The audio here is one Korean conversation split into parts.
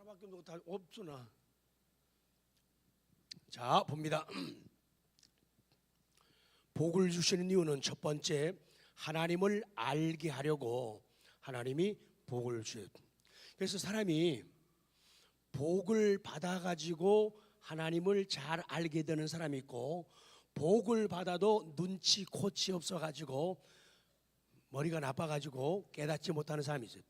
하나밖에 없으나. 자, 봅니다. 복을 주시는 이유는 첫 번째, 하나님을 알게 하려고 하나님이 복을 주셔요. 그래서 사람이 복을 받아가지고 하나님을 잘 알게 되는 사람이 있고, 복을 받아도 눈치 코치 없어가지고 머리가 나빠가지고 깨닫지 못하는 사람이 있어요.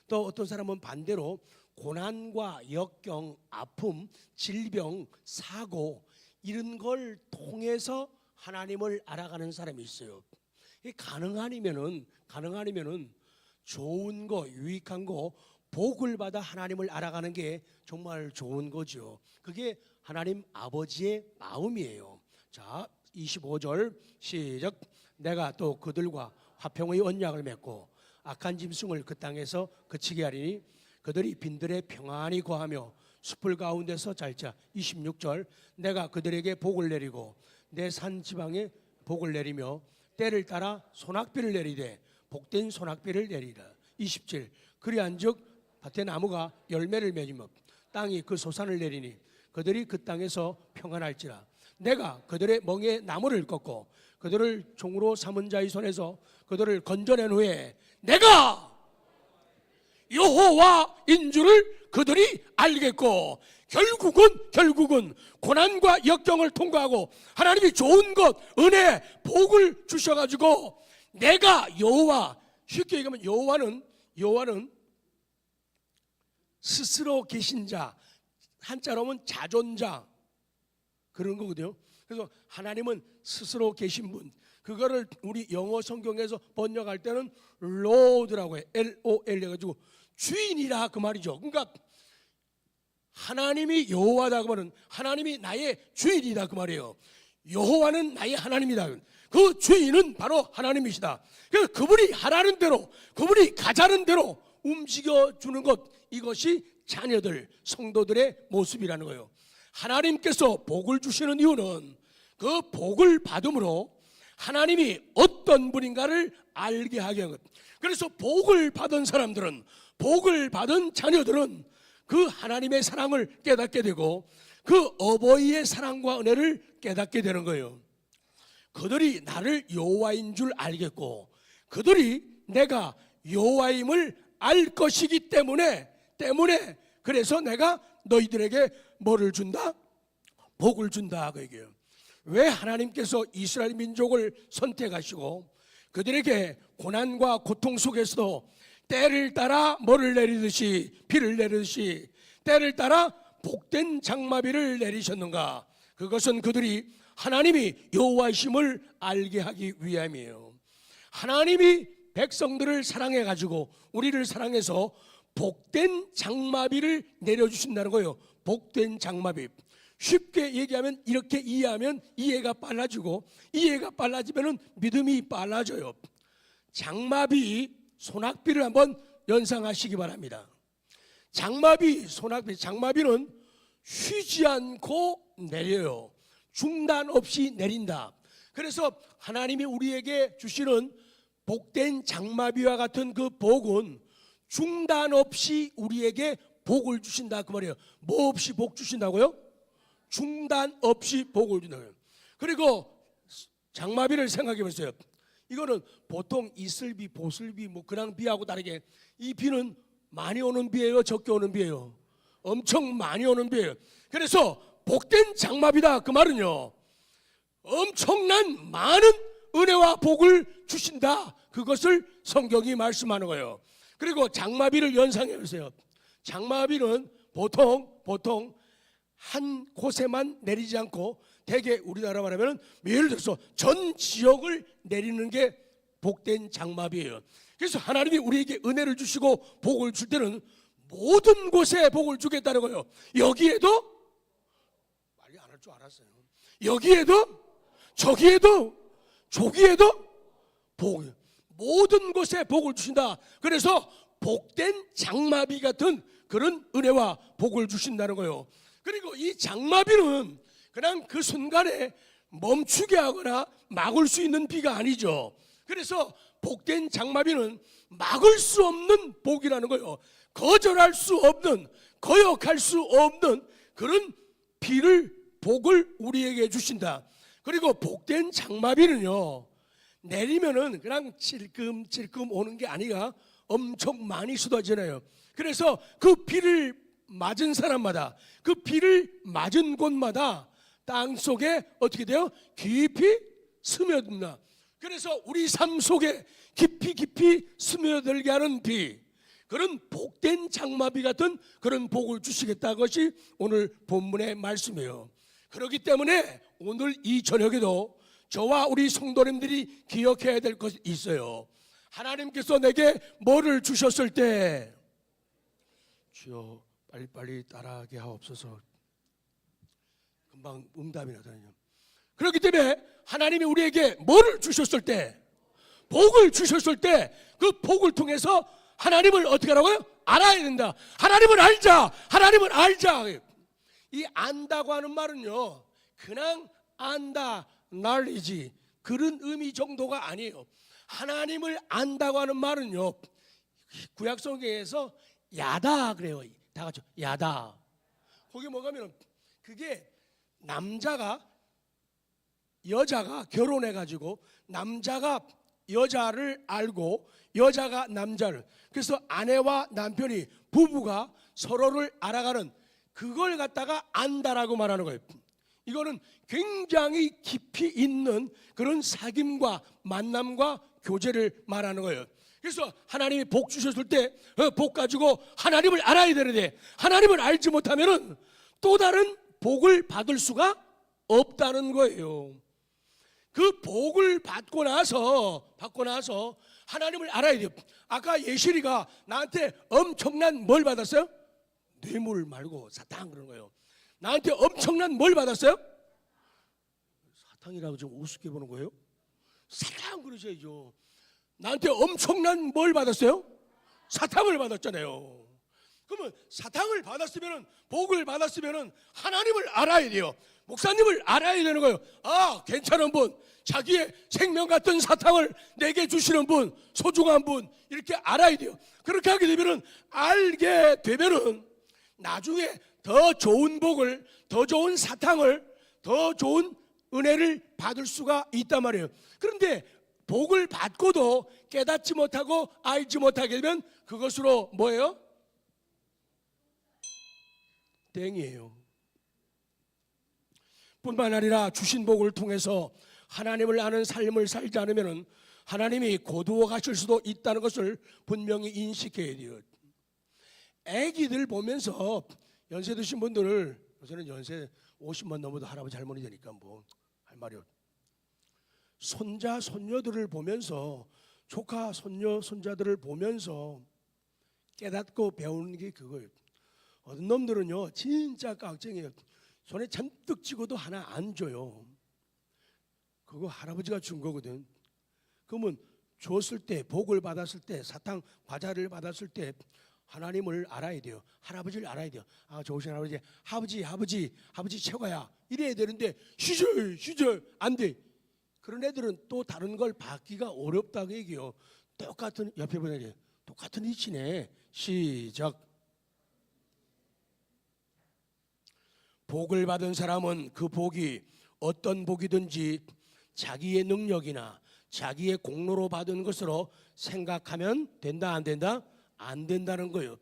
또 어떤 사람은 반대로 고난과 역경, 아픔, 질병, 사고 이런 걸 통해서 하나님을 알아가는 사람이 있어요. 가능하면은 좋은 거, 유익한 거, 복을 받아 하나님을 알아가는 게 정말 좋은 거죠. 그게 하나님 아버지의 마음이에요. 자, 25절 시작. 내가 또 그들과 화평의 언약을 맺고 악한 짐승을 그 땅에서 그치게 하리니 그들이 빈들에 평안히 거하며 숲을 가운데서 잘자. 26절 내가 그들에게 복을 내리고 내 산 지방에 복을 내리며 때를 따라 소낙비를 내리되 복된 소낙비를 내리라. 27 그리한즉 밭의 나무가 열매를 맺으며 땅이 그 소산을 내리니 그들이 그 땅에서 평안할지라. 내가 그들의 멍에 나무를 꺾고 그들을 종으로 삼은 자의 손에서 그들을 건져낸 후에 내가 여호와인 줄을 그들이 알겠고, 결국은 고난과 역경을 통과하고 하나님이 좋은 것, 은혜, 복을 주셔가지고 내가 여호와, 쉽게 얘기하면 여호와는 스스로 계신 자, 한자로 하면 자존자 그런 거거든요. 그래서 하나님은 스스로 계신 분, 그거를 우리 영어 성경에서 번역할 때는 Lord라고 해. L-O-L 해가지고 주인이라 그 말이죠. 그러니까 하나님이 여호와다 그 말은 하나님이 나의 주인이다 그 말이에요. 여호와는 나의 하나님이다. 그 주인은 바로 하나님이시다. 그래서 그분이 하라는 대로, 그분이 가자는 대로 움직여주는 것, 이것이 자녀들, 성도들의 모습이라는 거예요. 하나님께서 복을 주시는 이유는 그 복을 받음으로 하나님이 어떤 분인가를 알게 하게 한 것. 그래서 복을 받은 사람들은, 복을 받은 자녀들은 그 하나님의 사랑을 깨닫게 되고 그 어버이의 사랑과 은혜를 깨닫게 되는 거예요. 그들이 나를 여호와인 줄 알겠고 그들이 내가 여호와임을 알 것이기 때문에 그래서 내가 너희들에게 뭐를 준다? 복을 준다 그 얘기예요. 왜 하나님께서 이스라엘 민족을 선택하시고 그들에게 고난과 고통 속에서도 때를 따라 뭐를 내리듯이, 비를 내리듯이 때를 따라 복된 장마비를 내리셨는가? 그것은 그들이 하나님이 여호와이심을 알게 하기 위함이에요. 하나님이 백성들을 사랑해 가지고 우리를 사랑해서 복된 장마비를 내려주신다는 거예요. 복된 장마비. 쉽게 얘기하면, 이렇게 이해하면 이해가 빨라지고, 이해가 빨라지면 믿음이 빨라져요. 장마비, 소낙비를 한번 연상하시기 바랍니다. 장마비, 소낙비, 장마비는 쉬지 않고 내려요. 중단 없이 내린다. 그래서 하나님이 우리에게 주시는 복된 장마비와 같은 그 복은 중단 없이 우리에게 복을 주신다 그 말이에요. 뭐 없이 복 주신다고요? 중단 없이 복을 준다고요. 그리고 장마비를 생각해 보세요. 이거는 보통 이슬비, 보슬비, 뭐 그냥 비하고 다르게 이 비는 많이 오는 비예요, 적게 오는 비예요? 엄청 많이 오는 비예요. 그래서 복된 장마비다 그 말은요, 엄청난 많은 은혜와 복을 주신다, 그것을 성경이 말씀하는 거예요. 그리고 장마비를 연상해 보세요. 장마비는 보통 한 곳에만 내리지 않고 대개 우리나라 말하면 예를 들어서 전 지역을 내리는 게 복된 장마비예요. 그래서 하나님이 우리에게 은혜를 주시고 복을 줄 때는 모든 곳에 복을 주겠다는 거예요. 여기에도 말이 안 할 줄 알았어요. 여기에도 저기에도 저기에도 복, 모든 곳에 복을 주신다. 그래서 복된 장마비 같은 그런 은혜와 복을 주신다는 거예요. 그리고 이 장마비는 그냥 그 순간에 멈추게 하거나 막을 수 있는 비가 아니죠. 그래서 복된 장마비는 막을 수 없는 복이라는 거예요. 거절할 수 없는, 거역할 수 없는 그런 복을 우리에게 주신다. 그리고 복된 장마비는요, 내리면은 그냥 찔끔찔끔 오는 게 아니라 엄청 많이 쏟아지나요. 그래서 그 비를 맞은 사람마다, 그 비를 맞은 곳마다 땅 속에 어떻게 돼요? 깊이 스며든다. 그래서 우리 삶 속에 깊이 스며들게 하는 비, 그런 복된 장마비 같은 그런 복을 주시겠다는 것이 오늘 본문의 말씀이에요. 그렇기 때문에 오늘 이 저녁에도 저와 우리 성도님들이 기억해야 될 것이 있어요. 하나님께서 내게 뭐를 주셨을 때, 주여 빨리빨리 따라하게 하옵소서. 금방 응답이 나잖아요. 그렇기 때문에 하나님이 우리에게 뭐를 주셨을 때, 복을 주셨을 때, 그 복을 통해서 하나님을 어떻게 하라고요? 알아야 된다. 하나님을 알자. 하나님을 알자. 이 안다고 하는 말은요, 그냥 안다, knowledge, 그런 의미 정도가 아니에요. 하나님을 안다고 하는 말은요, 구약성경에서 야다 그래요. 다 같이 야다. 거기 뭐냐면 그게 남자가 여자가 결혼해 가지고 남자가 여자를 알고 여자가 남자를, 그래서 아내와 남편이, 부부가 서로를 알아가는, 그걸 갖다가 안다라고 말하는 거예요. 이거는 굉장히 깊이 있는 그런 사귐과 만남과 교제를 말하는 거예요. 그래서 하나님이 복 주셨을 때 복 가지고 하나님을 알아야 되는데, 하나님을 알지 못하면은 또 다른 복을 받을 수가 없다는 거예요. 그 복을 받고 나서 하나님을 알아야 돼요. 아까 예실이가 나한테 엄청난 뭘 받았어요? 뇌물 말고 사탕 그런 거예요. 나한테 엄청난 뭘 받았어요? 사탕이라고 좀 우습게 보는 거예요? 사탕 그러셔야죠. 나한테 엄청난 뭘 받았어요? 사탕을 받았잖아요. 그러면 사탕을 받았으면, 복을 받았으면 하나님을 알아야 돼요. 목사님을 알아야 되는 거예요. 아, 괜찮은 분, 자기의 생명 같은 사탕을 내게 주시는 분, 소중한 분, 이렇게 알아야 돼요. 그렇게 하게 되면은, 알게 되면은 나중에 더 좋은 복을, 더 좋은 사탕을, 더 좋은 은혜를 받을 수가 있단 말이에요. 그런데 복을 받고도 깨닫지 못하고 알지 못하게 되면 그것으로 뭐예요? 땡이에요. 뿐만 아니라 주신 복을 통해서 하나님을 아는 삶을 살지 않으면 하나님이 고두어 가실 수도 있다는 것을 분명히 인식해야 돼요. 애기들 보면서, 연세 드신 분들, 저는 연세 50만 넘어도 할아버지 할머니 되니까 뭐 할 말이 없어요. 손자 손녀들을 보면서, 조카 손녀 손자들을 보면서 깨닫고 배우는 게 그거예요. 어떤 놈들은요 진짜 깍쟁이에요. 손에 잔뜩 쥐고도 하나 안 줘요. 그거 할아버지가 준 거거든. 그러면 줬을 때, 복을 받았을 때, 사탕 과자를 받았을 때 하나님을 알아야 돼요. 할아버지를 알아야 돼요. 아, 좋으신 할아버지, 아버지 최고야, 이래야 되는데 시절 안 돼. 그런 애들은 또 다른 걸 받기가 어렵다고 얘기해요. 똑같은, 옆에 보내요. 똑같은 위치네. 시작. 복을 받은 사람은 그 복이 어떤 복이든지 자기의 능력이나 자기의 공로로 받은 것으로 생각하면 된다, 안 된다? 안 된다는 거예요.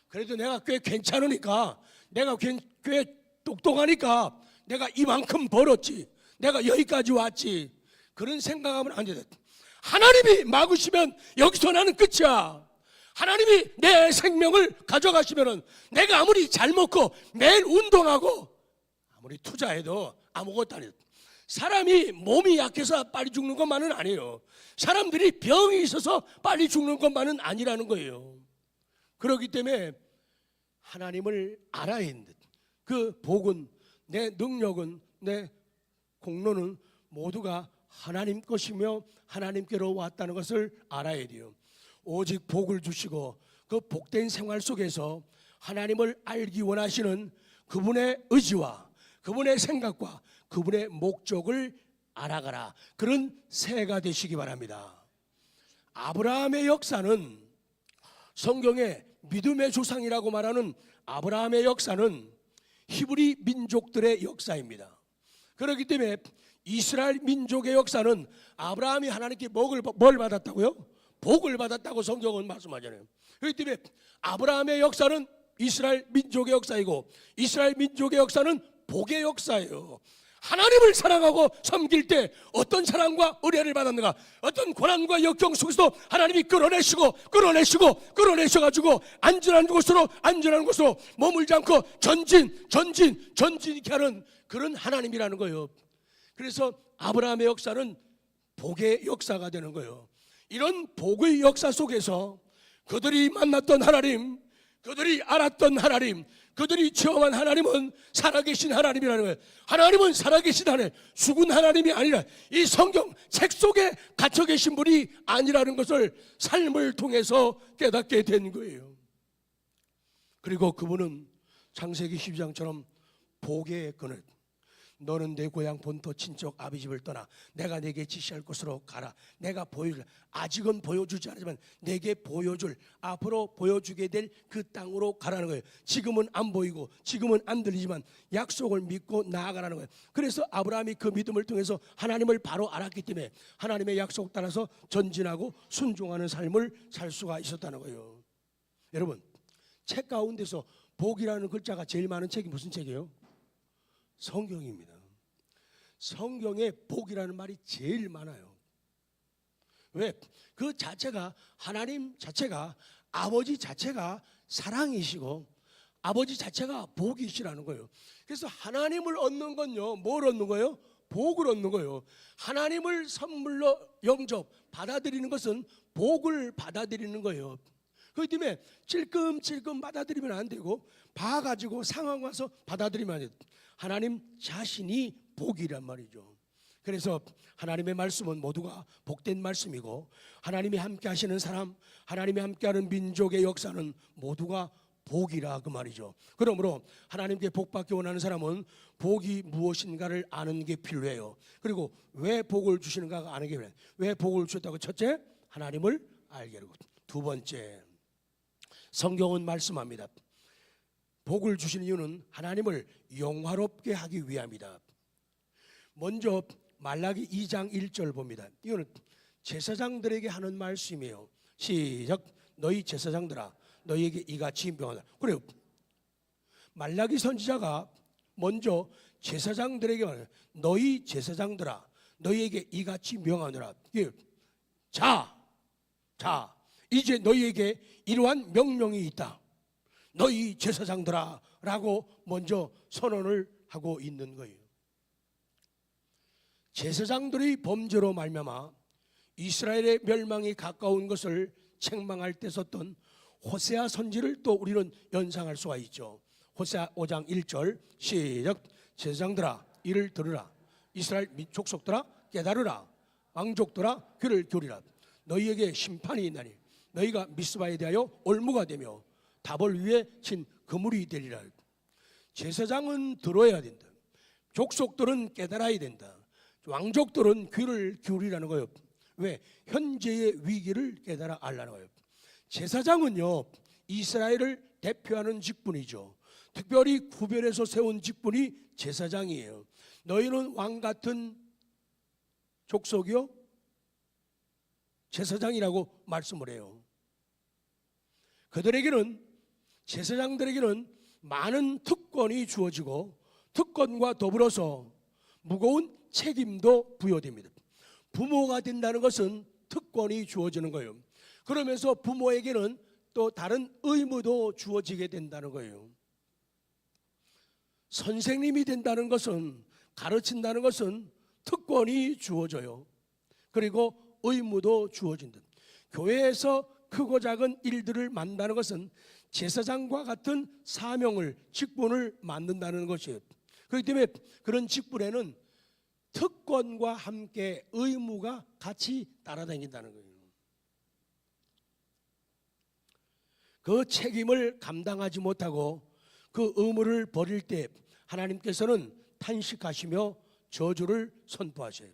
그래도 내가 꽤 괜찮으니까, 내가 꽤 똑똑하니까 내가 이만큼 벌었지, 내가 여기까지 왔지, 그런 생각하면 안 된다. 하나님이 막으시면 여기서 나는 끝이야. 하나님이 내 생명을 가져가시면 내가 아무리 잘 먹고 매일 운동하고 아무리 투자해도 아무것도 아니에요. 사람이 몸이 약해서 빨리 죽는 것만은 아니에요. 사람들이 병이 있어서 빨리 죽는 것만은 아니라는 거예요. 그렇기 때문에 하나님을 알아야 했는데, 그 복은, 내 능력은, 내 공로는 모두가 하나님 것이며 하나님께로 왔다는 것을 알아야 돼요. 오직 복을 주시고 그 복된 생활 속에서 하나님을 알기 원하시는 그분의 의지와 그분의 생각과 그분의 목적을 알아가라. 그런 새해가 되시기 바랍니다. 아브라함의 역사는, 성경에 믿음의 조상이라고 말하는 아브라함의 역사는 히브리 민족들의 역사입니다. 그렇기 때문에 이스라엘 민족의 역사는 아브라함이 하나님께 뭘 받았다고요? 복을 받았다고 성경은 말씀하잖아요. 그렇기 때문에 아브라함의 역사는 이스라엘 민족의 역사이고, 이스라엘 민족의 역사는 복의 역사예요. 하나님을 사랑하고 섬길 때 어떤 사랑과 의뢰를 받았는가? 어떤 고난과 역경 속에서도 하나님이 끌어내셔가지고 안전한 곳으로 머물지 않고 전진케 하는 그런 하나님이라는 거예요. 그래서 아브라함의 역사는 복의 역사가 되는 거예요. 이런 복의 역사 속에서 그들이 만났던 하나님, 그들이 알았던 하나님, 그들이 체험한 하나님은 살아계신 하나님이라는 거예요. 하나님은 살아계신 하나님, 죽은 하나님이 아니라 이 성경 책 속에 갇혀 계신 분이 아니라는 것을 삶을 통해서 깨닫게 된 거예요. 그리고 그분은 창세기 12장처럼 복의 그늘, 너는 내 고향 본토 친척 아비집을 떠나 내가 내게 지시할 곳으로 가라. 내가 아직은 보여주지 않지만 내게 앞으로 보여주게 될 그 땅으로 가라는 거예요. 지금은 안 보이고 지금은 안 들리지만 약속을 믿고 나아가라는 거예요. 그래서 아브라함이 그 믿음을 통해서 하나님을 바로 알았기 때문에 하나님의 약속 따라서 전진하고 순종하는 삶을 살 수가 있었다는 거예요. 여러분, 책 가운데서 복이라는 글자가 제일 많은 책이 무슨 책이에요? 성경입니다. 성경에 복이라는 말이 제일 많아요. 왜? 그 자체가, 하나님 자체가, 아버지 자체가 사랑이시고 아버지 자체가 복이시라는 거예요. 그래서 하나님을 얻는 건요, 뭘 얻는 거예요? 복을 얻는 거예요. 하나님을 선물로 받아들이는 것은 복을 받아들이는 거예요. 그렇기 때문에 찔끔찔끔 받아들이면 안 되고 봐가지고 상황 와서 받아들이면 안 돼요. 하나님 자신이 복이란 말이죠. 그래서 하나님의 말씀은 모두가 복된 말씀이고, 하나님이 함께 하시는 사람, 하나님이 함께하는 민족의 역사는 모두가 복이라 그 말이죠. 그러므로 하나님께 복받기 원하는 사람은 복이 무엇인가를 아는 게 필요해요. 그리고 왜 복을 주시는가가 아는 게 필요해요. 왜 복을 주셨다고? 첫째, 하나님을 알게 하고. 두 번째, 성경은 말씀합니다. 복을 주시는 이유는 하나님을 영화롭게 하기 위함이다. 먼저 말라기 2장 1절 봅니다. 이거는 제사장들에게 하는 말씀이에요. 시작. 너희 제사장들아, 너희에게 이같이 명하노라. 그래요. 말라기 선지자가 먼저 제사장들에게 말해요. 너희 제사장들아, 너희에게 이같이 명하노라. 자, 이제 너희에게 이러한 명령이 있다. 너희 제사장들아 라고 먼저 선언을 하고 있는 거예요. 제사장들의 범죄로 말미암아 이스라엘의 멸망이 가까운 것을 책망할 때 썼던 호세아 선지를 또 우리는 연상할 수가 있죠. 호세아 5장 1절 시작. 제사장들아 이를 들으라. 이스라엘 족속들아 깨달으라. 왕족들아 귀를 기울이라. 너희에게 심판이 있나니 너희가 미스바에 대하여 올무가 되며 다볼 위에 친 그물이 되리라. 제사장은 들어야 된다. 족속들은 깨달아야 된다. 왕족들은 귀를 기울이라는 거예요. 왜? 현재의 위기를 깨달아 알라는 거예요. 제사장은요, 이스라엘을 대표하는 직분이죠. 특별히 구별해서 세운 직분이 제사장이에요. 너희는 왕 같은 족속이요, 제사장이라고 말씀을 해요. 그들에게는, 제사장들에게는 많은 특권이 주어지고 특권과 더불어서 무거운 책임도 부여됩니다. 부모가 된다는 것은 특권이 주어지는 거예요. 그러면서 부모에게는 또 다른 의무도 주어지게 된다는 거예요. 선생님이 된다는 것은, 가르친다는 것은 특권이 주어져요. 그리고 의무도 주어진다. 교회에서 크고 작은 일들을 만든다는 것은 제사장과 같은 사명을, 직분을 만든다는 것이에요. 그렇기 때문에 그런 직분에는 특권과 함께 의무가 같이 따라다닌다는 거예요. 그 책임을 감당하지 못하고 그 의무를 버릴 때 하나님께서는 탄식하시며 저주를 선포하셔요.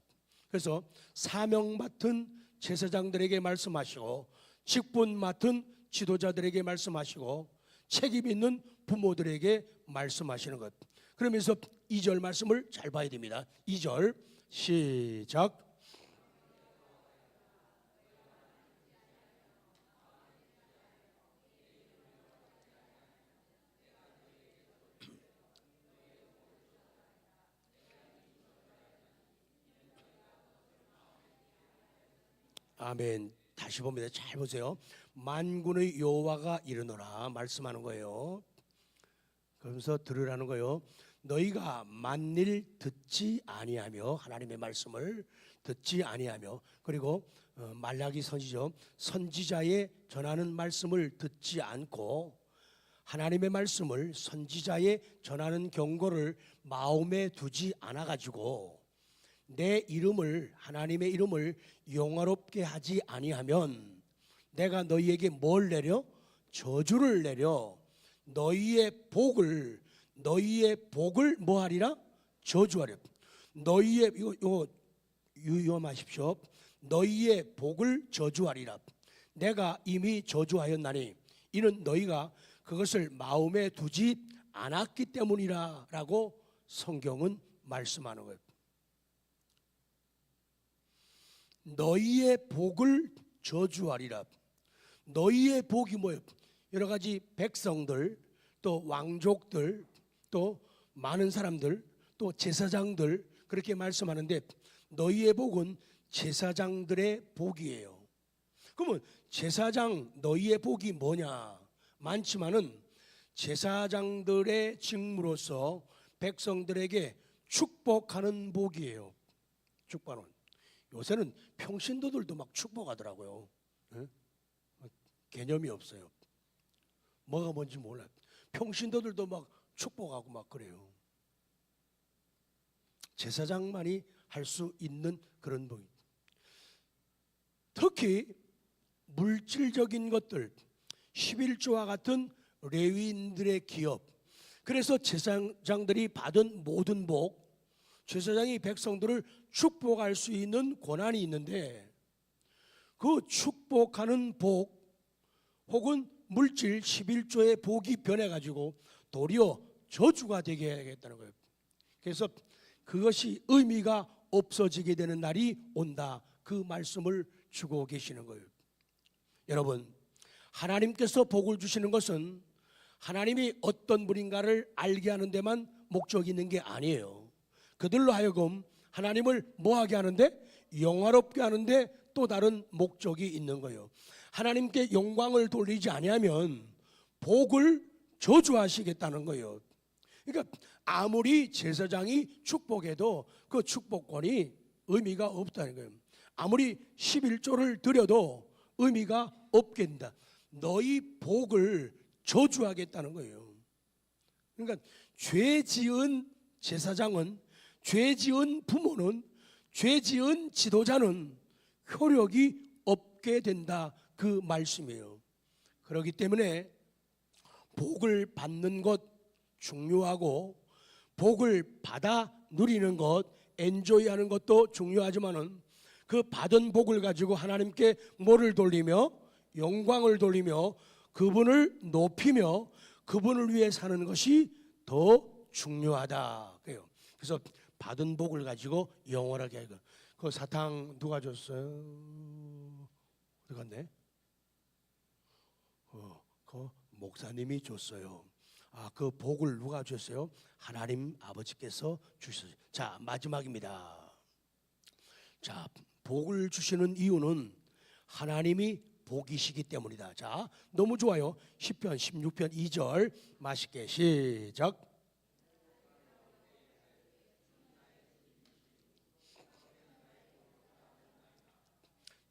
그래서 사명 맡은 제사장들에게 말씀하시고 직분 맡은 지도자들에게 말씀하시고 책임 있는 부모들에게 말씀하시는 것. 그러면서 2절 말씀을 잘 봐야 됩니다. 2절 시작. 아멘. 다시 봅니다. 잘 보세요. 만군의 여호와가 이르노라 말씀하는 거예요. 그러면서 들으라는 거예요. 너희가 만일 듣지 아니하며, 하나님의 말씀을 듣지 아니하며, 그리고 말라기 선지죠. 선지자의 전하는 말씀을 듣지 않고 하나님의 말씀을 선지자의 전하는 경고를 마음에 두지 않아 가지고 내 이름을, 하나님의 이름을 영화롭게 하지 아니하면 내가 너희에게 뭘 내려? 저주를 내려 너희의 복을 뭐 하리라? 저주하려. 너희의 이거 유념하십시오. 너희의 복을 저주하리라. 내가 이미 저주하였나니 이는 너희가 그것을 마음에 두지 않았기 때문이라라고 성경은 말씀하는 거예요. 너희의 복을 저주하리라. 너희의 복이 뭐예요? 여러 가지 백성들, 또 왕족들, 또 많은 사람들, 또 제사장들, 그렇게 말씀하는데 너희의 복은 제사장들의 복이에요. 그러면 제사장 너희의 복이 뭐냐? 많지만은 제사장들의 직무로서 백성들에게 축복하는 복이에요. 축복하는. 요새는 평신도들도 막 축복하더라고요. 네? 개념이 없어요. 뭐가 뭔지 몰라요. 평신도들도 막 축복하고 막 그래요. 제사장만이 할 수 있는 그런 복이. 특히 물질적인 것들, 11조와 같은 레위인들의 기업, 그래서 제사장들이 받은 모든 복, 제사장이 백성들을 축복할 수 있는 권한이 있는데 그 축복하는 복 혹은 물질 11조의 복이 변해가지고 도리어 저주가 되게 해야겠다는 거예요. 그래서 그것이 의미가 없어지게 되는 날이 온다, 그 말씀을 주고 계시는 거예요. 여러분, 하나님께서 복을 주시는 것은 하나님이 어떤 분인가를 알게 하는 데만 목적이 있는 게 아니에요. 그들로 하여금 하나님을 뭐하게 하는데? 영화롭게 하는데 또 다른 목적이 있는 거예요. 하나님께 영광을 돌리지 아니하면 복을 저주하시겠다는 거예요. 그러니까 아무리 제사장이 축복해도 그 축복권이 의미가 없다는 거예요. 아무리 11조를 드려도 의미가 없게 된다. 너희 복을 저주하겠다는 거예요. 그러니까 죄 지은 제사장은, 죄 지은 부모는, 죄 지은 지도자는 효력이 없게 된다, 그 말씀이에요. 그렇기 때문에 복을 받는 것 중요하고 복을 받아 누리는 것, 엔조이하는 것도 중요하지만은 그 받은 복을 가지고 하나님께 뭐를 돌리며? 영광을 돌리며 그분을 높이며 그분을 위해 사는 것이 더 중요하다. 그래서 받은 복을 가지고 영원하게 하고. 그 사탕 누가 줬어요? 어디 갔네? 그 목사님이 줬어요. 그 복을 누가 줬어요? 하나님 아버지께서 주셨어요. 자, 마지막입니다. 자, 복을 주시는 이유는 하나님이 복이시기 때문이다. 자, 너무 좋아요. 10편 16편 2절 맛있게 시작.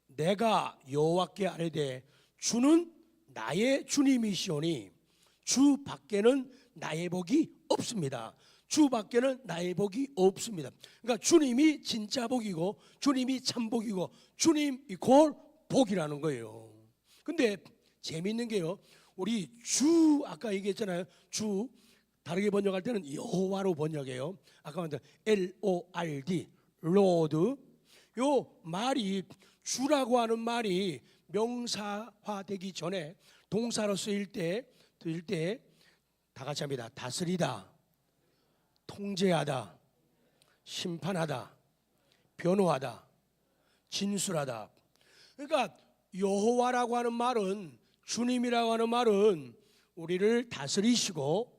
내가 여호와께 아뢰되 주는 나의 주님이시오니 주 밖에는 나의 복이 없습니다. 주 밖에는 나의 복이 없습니다. 그러니까 주님이 진짜 복이고 주님이 참 복이고 주님 이퀄 복이라는 거예요. 근데 재미있는 게요, 우리 주 아까 얘기했잖아요. 주 다르게 번역할 때는 여호와로 번역해요. 아까 말한 LORD, 로드. 요 말이 주라고 하는 말이 명사화되기 전에 동사로 쓰일 때 다 같이 합니다. 다스리다, 통제하다, 심판하다, 변호하다, 진술하다. 그러니까 여호와라고 하는 말은, 주님이라고 하는 말은 우리를 다스리시고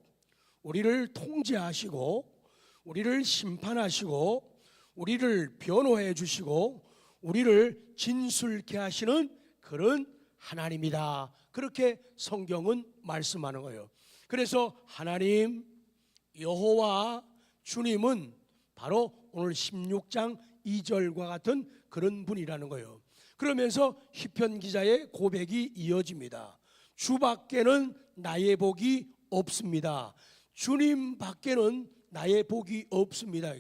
우리를 통제하시고 우리를 심판하시고 우리를 변호해 주시고 우리를 진술케 하시는 그런 하나님이다. 그렇게 성경은 말씀하는 거예요. 그래서 하나님, 여호와, 주님은 바로 오늘 16장 2절과 같은 그런 분이라는 거예요. 그러면서 시편 기자의 고백이 이어집니다. 주밖에는 나의 복이 없습니다. 주님 밖에는 나의 복이 없습니다.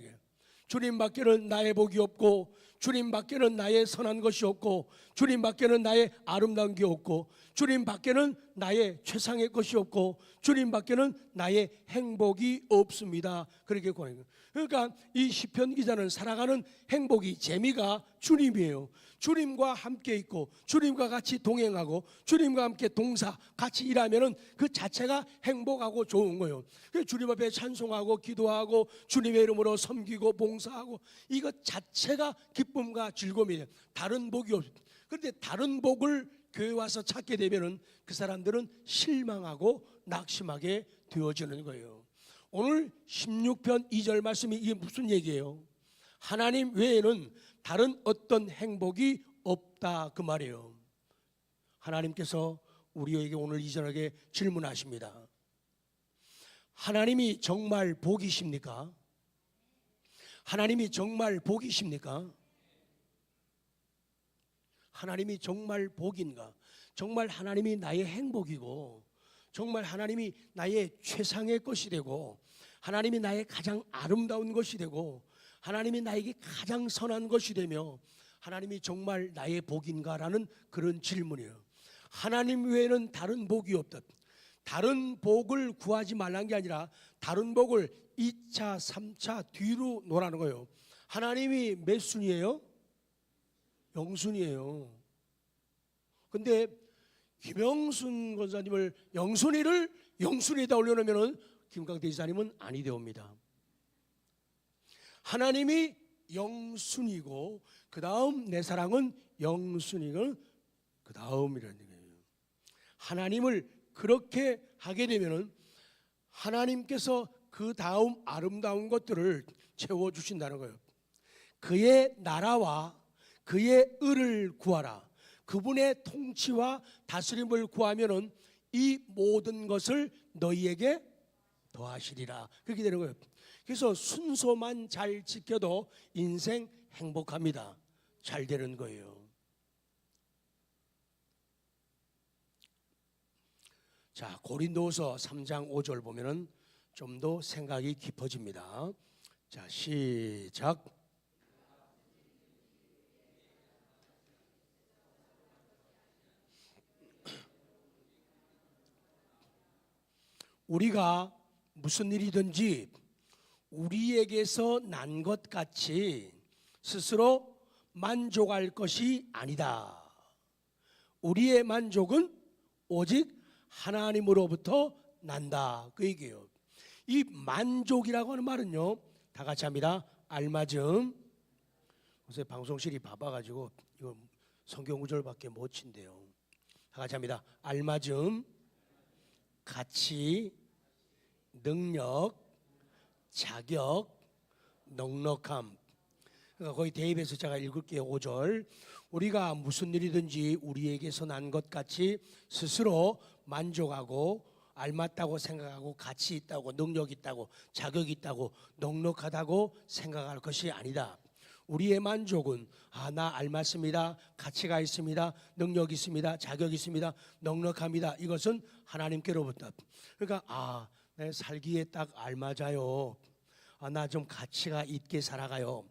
주님 밖에는 나의 복이 없고, 주님 밖에는 나의 선한 것이 없고, 주님 밖에는 나의 아름다운 게 없고, 주님 밖에는 나의 최상의 것이 없고, 주님 밖에는 나의 행복이 없습니다. 그렇게 고백해요. 그러니까 이 시편 기자는 살아가는 행복이, 재미가 주님이에요. 주님과 함께 있고 주님과 같이 동행하고 주님과 함께 동사 같이 일하면은 그 자체가 행복하고 좋은 거예요. 주님 앞에 찬송하고 기도하고 주님의 이름으로 섬기고 봉사하고 이것 자체가 기쁨과 즐거움이에요. 다른 복이 없어요. 그런데 다른 복을 교회 와서 찾게 되면은 그 사람들은 실망하고 낙심하게 되어지는 거예요. 오늘 16편 2절 말씀이 이게 무슨 얘기예요? 하나님 외에는 다른 어떤 행복이 없다 그 말이에요. 하나님께서 우리에게 오늘 이 저녁에 질문하십니다. 하나님이 정말 복이십니까? 하나님이 정말 복이십니까? 하나님이 정말 복인가? 정말 하나님이 나의 행복이고 정말 하나님이 나의 최상의 것이 되고 하나님이 나의 가장 아름다운 것이 되고 하나님이 나에게 가장 선한 것이 되며 하나님이 정말 나의 복인가라는 그런 질문이에요. 하나님 외에는 다른 복이 없다. 다른 복을 구하지 말란 게 아니라 다른 복을 2차, 3차 뒤로 놓으라는 거예요. 하나님이 몇 순이에요? 영순이에요. 근데 김영순 권사님을 영순이를 영순이에다 올려놓으면 김강태 지사님은 아니 되옵니다. 하나님이 영순이고 그 다음 내 사랑은 영순이고 그 다음이라는 얘기예요. 하나님을 그렇게 하게 되면은 하나님께서 그 다음 아름다운 것들을 채워주신다는 거예요. 그의 나라와 그의 의를 구하라. 그분의 통치와 다스림을 구하면은 이 모든 것을 너희에게 더하시리라. 그렇게 되는 거예요. 그래서 순서만 잘 지켜도 인생 행복합니다. 잘 되는 거예요. 자, 고린도서 3장 5절 보면은 좀 더 생각이 깊어집니다. 자, 시작. 우리가 무슨 일이든지 우리에게서 난 것 같이 스스로 만족할 것이 아니다. 우리의 만족은 오직 하나님으로부터 난다. 그 얘기예요. 이 만족이라고 하는 말은요, 다 같이 합니다. 알맞음. 요새 방송실이 바빠가지고 이거 성경 구절밖에 못 친대요. 다 같이 합니다. 알맞음, 가치, 능력, 자격, 넉넉함. 그러니까 거기 대입해서 제가 읽을게요. 5절. 우리가 무슨 일이든지 우리에게서 난 것 같이 스스로 만족하고 알맞다고 생각하고 가치 있다고 능력 있다고 자격 있다고 넉넉하다고 생각할 것이 아니다. 우리의 만족은 나 알맞습니다. 가치가 있습니다. 능력 있습니다. 자격 있습니다. 넉넉합니다. 이것은 하나님께로부터. 그러니까 내 살기에 딱 알맞아요. 나 좀 가치가 있게 살아가요.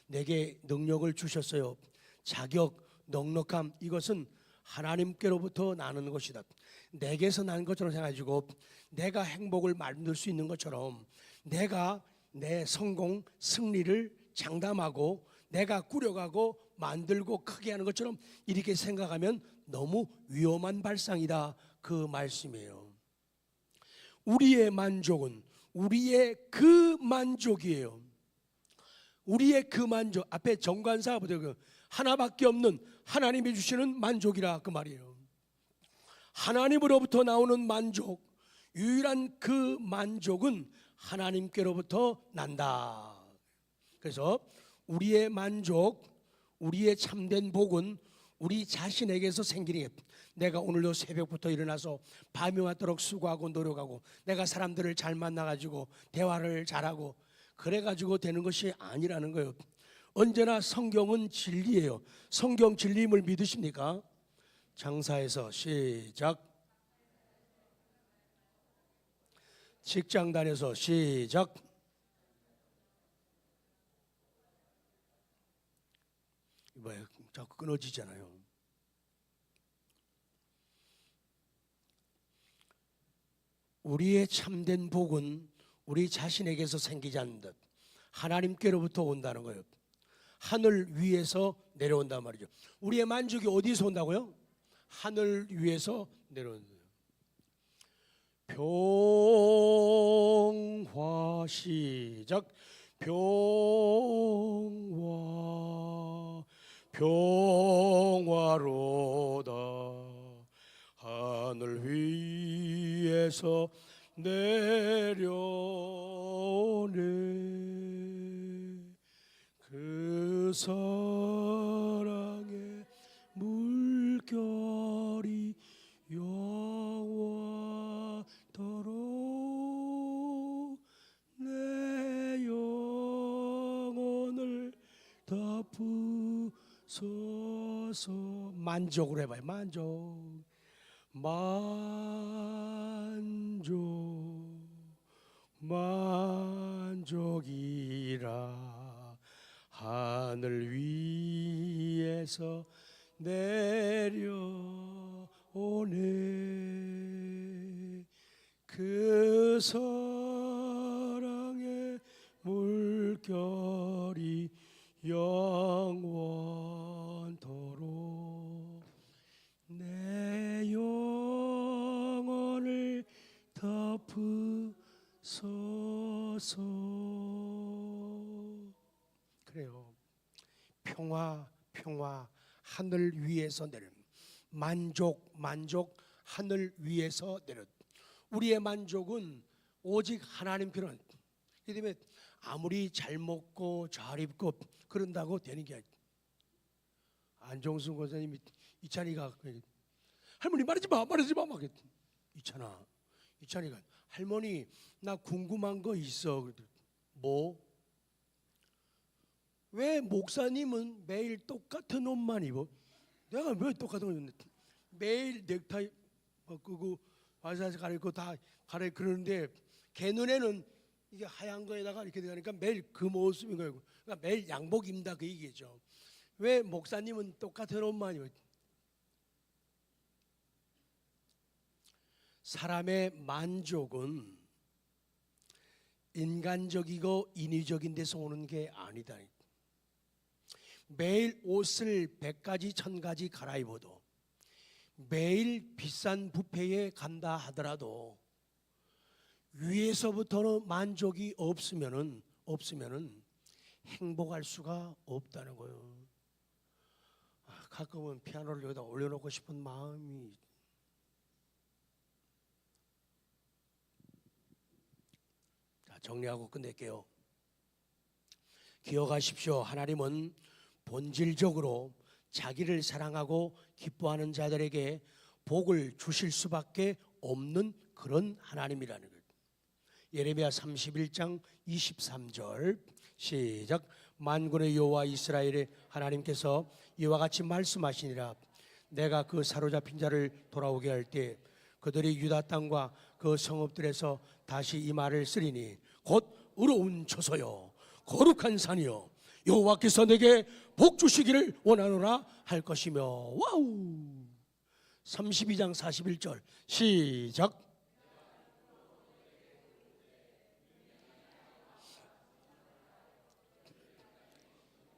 내게 능력을 주셨어요. 자격, 넉넉함 이것은 하나님께로부터 나는 것이다. 내게서 난 것처럼 생각하시고 내가 행복을 만들 수 있는 것처럼 내가 내 성공, 승리를 장담하고 내가 꾸려가고 만들고 크게 하는 것처럼 이렇게 생각하면 너무 위험한 발상이다, 그 말씀이에요. 우리의 만족은 우리의 그 만족이에요. 우리의 그 만족, 앞에 정관사보다 그 하나밖에 없는 하나님이 주시는 만족이라 그 말이에요. 하나님으로부터 나오는 만족, 유일한 그 만족은 하나님께로부터 난다. 그래서 우리의 만족, 우리의 참된 복은 우리 자신에게서 생기는 게, 내가 오늘도 새벽부터 일어나서 밤이 왔도록 수고하고 노력하고 내가 사람들을 잘 만나가지고 대화를 잘하고 그래가지고 되는 것이 아니라는 거예요. 언제나 성경은 진리예요. 성경 진리임을 믿으십니까? 장사에서 시작. 직장 다녀서 시작. 뭐예요? 자꾸 끊어지잖아요. 우리의 참된 복은 우리 자신에게서 생기지 않는 듯 하나님께로부터 온다는 거예요. 하늘 위에서 내려온단 말이죠. 우리의 만족이 어디서 온다고요? 하늘 위에서 내려온다. 평화 시작. 평화로다 하늘 위에서 내려오네 그 사랑의 물결이 영원토록 내 영혼을 덮으소서. 만족으로 해봐요. 만족이라 하늘 위에서 내려오네 그 사랑의 물결이 영원토록 내 영혼을 덮으소서. 그래요. 평화 하늘 위에서 내려. 만족 하늘 위에서 내려. 우리의 만족은 오직 하나님 필요한. 그 때문에 아무리 잘 먹고 잘 입고 그런다고 되는 게 아니에요. 안종순 권사님이 이찬이가 할머니 말하지 마 막 이찬이가 할머니 나 궁금한 거 있어. 뭐? 왜 목사님은 매일 똑같은 옷만 입어? 내가 왜 똑같은 옷 입는? 매일 넥타이 끄고 와이셔츠 갈아입고 다 갈아입고 그러는데 걔 눈에는 이게 하얀 거에다가 이렇게 되니까 매일 그 모습인 거예요. 그러니까 매일 양복 입는다 그 얘기죠. 왜 목사님은 똑같은 옷만 입어? 사람의 만족은 인간적이고 인위적인 데서 오는 게 아니다. 매일 옷을 100가지 1000가지 갈아입어도 매일 비싼 뷔페에 간다 하더라도 위에서부터는 만족이 없으면은 행복할 수가 없다는 거예요. 가끔은 피아노를 여기다 올려놓고 싶은 마음이. 자, 정리하고 끝낼게요. 기억하십시오. 하나님은 본질적으로 자기를 사랑하고 기뻐하는 자들에게 복을 주실 수밖에 없는 그런 하나님이라는 거예요. 예레미야 31장 23절 시작. 만군의 여호와 이스라엘의 하나님께서 이와 같이 말씀하시니라. 내가 그 사로잡힌 자를 돌아오게 할 때 그들이 유다 땅과 그 성읍들에서 다시 이 말을 쓰리니 곧 의로운 처소요 거룩한 산이요 여호와께서 내게 복 주시기를 원하노라 할 것이며. 와우. 32장 41절 시작.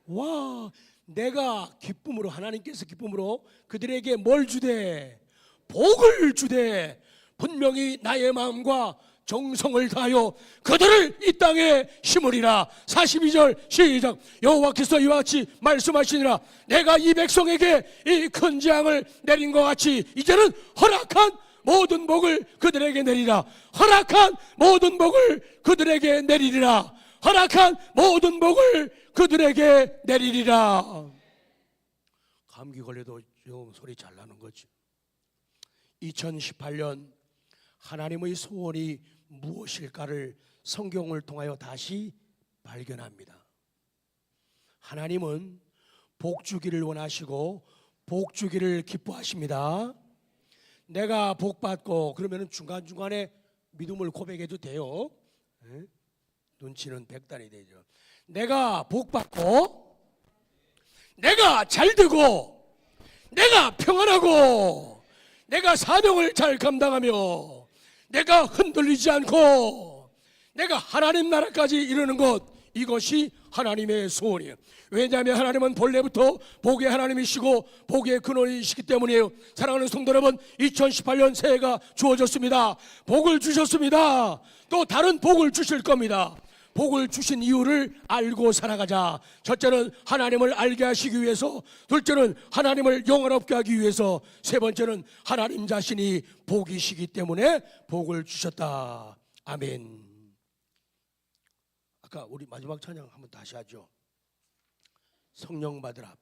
와, 내가 기쁨으로, 하나님께서 기쁨으로 그들에게 뭘 주되? 복을 주되 분명히 나의 마음과 정성을 다하여 그들을 이 땅에 심으리라. 42절 시작. 여호와께서 이와 같이 말씀하시니라. 내가 이 백성에게 이 큰 재앙을 내린 것 같이 이제는 허락한 모든 복을 그들에게 내리라. 허락한 모든 복을 그들에게 내리리라. 허락한 모든 복을 그들에게 내리리라. 감기 걸려도 좀 소리 잘 나는 거지. 2018년 하나님의 소원이 무엇일까를 성경을 통하여 다시 발견합니다. 하나님은 복 주기를 원하시고 복 주기를 기뻐하십니다. 내가 복 받고 그러면 중간중간에 믿음을 고백해도 돼요. 눈치는 백단이 되죠. 내가 복 받고 내가 잘 되고 내가 평안하고 내가 사명을 잘 감당하며 내가 흔들리지 않고 내가 하나님 나라까지 이르는 것, 이것이 하나님의 소원이에요. 왜냐하면 하나님은 본래부터 복의 하나님이시고 복의 근원이시기 때문이에요. 사랑하는 성도 여러분, 2018년 새해가 주어졌습니다. 복을 주셨습니다. 또 다른 복을 주실 겁니다. 복을 주신 이유를 알고 살아가자. 첫째는 하나님을 알게 하시기 위해서, 둘째는 하나님을 영원롭게 하기 위해서, 세 번째는 하나님 자신이 복이시기 때문에 복을 주셨다. 아멘. 아까 우리 마지막 찬양 한번 다시 하죠. 성령 받으라.